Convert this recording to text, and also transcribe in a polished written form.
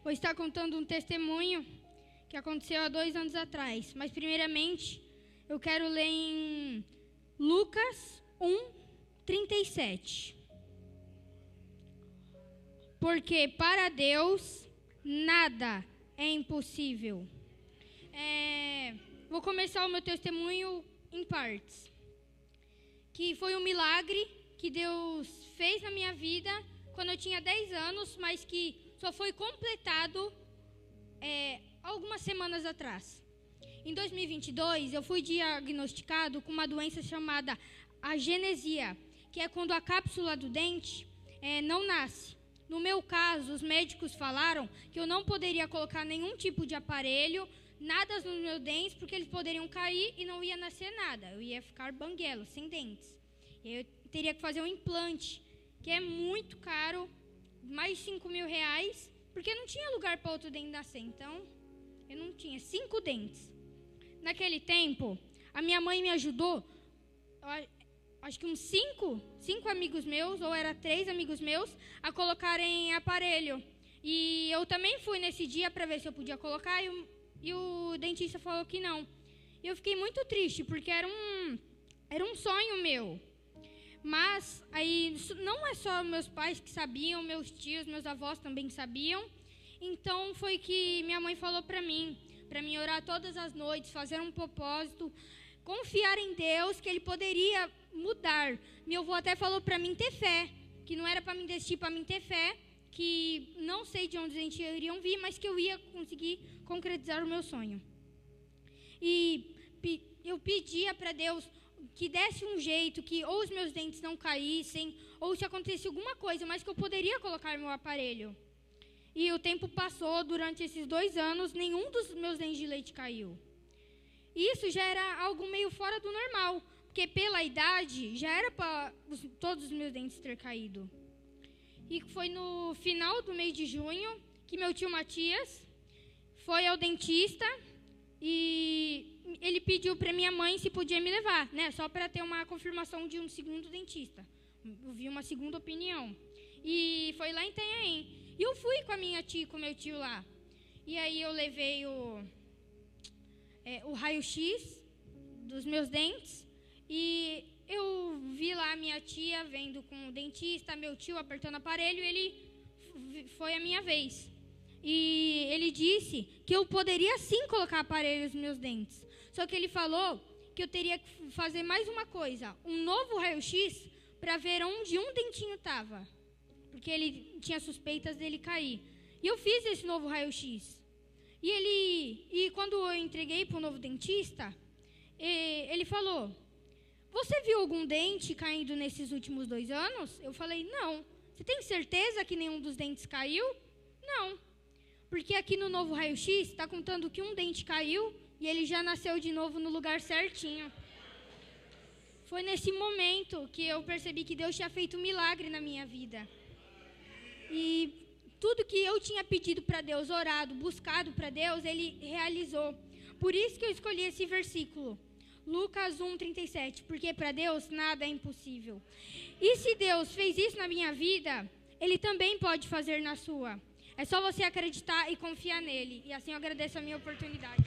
vou estar contando um testemunho que aconteceu há 2 anos atrás. Mas, primeiramente, eu quero ler em Lucas 1:37. Porque para Deus nada é impossível. Vou começar o meu testemunho em partes. Que foi um milagre que Deus fez na minha vida quando eu tinha 10 anos, mas que só foi completado algumas semanas atrás. Em 2022, eu fui diagnosticado com uma doença chamada agenesia, que é quando a cápsula do dente não nasce. No meu caso, os médicos falaram que eu não poderia colocar nenhum tipo de aparelho, nada nos meus dentes, porque eles poderiam cair e não ia nascer nada. Eu ia ficar banguelo, sem dentes. Eu teria que fazer um implante, que é muito caro, mais de R$5.000, porque não tinha lugar para outro dente nascer. Então, eu não tinha 5 dentes. Naquele tempo, a minha mãe me ajudou, acho que uns 5 amigos meus, ou era 3 amigos meus, a colocarem aparelho. E eu também fui nesse dia para ver se eu podia colocar, e o dentista falou que não. E eu fiquei muito triste, porque era um sonho meu. Mas aí não é só meus pais que sabiam, meus tios, meus avós também sabiam. Então foi que minha mãe falou para mim orar todas as noites, fazer um propósito, confiar em Deus, que Ele poderia mudar. Meu avô até falou para mim ter fé, que não era para mim desistir, para mim ter fé, que não sei de onde os dentes iriam vir, mas que eu ia conseguir concretizar o meu sonho. E eu pedia para Deus que desse um jeito, que ou os meus dentes não caíssem, ou se acontecesse alguma coisa, mas que eu poderia colocar meu aparelho. E o tempo passou, durante esses 2 anos, nenhum dos meus dentes de leite caiu. Isso já era algo meio fora do normal, porque pela idade já era para todos os meus dentes ter caído. E foi no final do mês de junho que meu tio Matias foi ao dentista e ele pediu para minha mãe se podia me levar, né? Só para ter uma confirmação de um segundo dentista. Eu vi uma segunda opinião. E foi lá em Itanhaém. E eu fui com a minha tia e com o meu tio lá. E aí eu levei o raio-x dos meus dentes. E eu vi lá a minha tia vendo com o dentista, meu tio apertando o aparelho, e foi a minha vez. E ele disse que eu poderia sim colocar aparelho nos meus dentes. Só que ele falou que eu teria que fazer mais uma coisa, um novo raio-x para ver onde um dentinho estava. Porque ele tinha suspeitas dele cair. E eu fiz esse novo raio-x. E quando eu entreguei para o novo dentista, ele falou: "Você viu algum dente caindo nesses últimos 2 anos?" Eu falei: "Não." "Você tem certeza que nenhum dos dentes caiu?" "Não. Porque aqui no novo raio-x está contando que um dente caiu e ele já nasceu de novo no lugar certinho." Foi nesse momento que eu percebi que Deus tinha feito um milagre na minha vida. E tudo que eu tinha pedido para Deus, orado, buscado para Deus, Ele realizou. Por isso que eu escolhi esse versículo, Lucas 1:37, porque para Deus nada é impossível. E se Deus fez isso na minha vida, Ele também pode fazer na sua. É só você acreditar e confiar nele. E assim eu agradeço a minha oportunidade.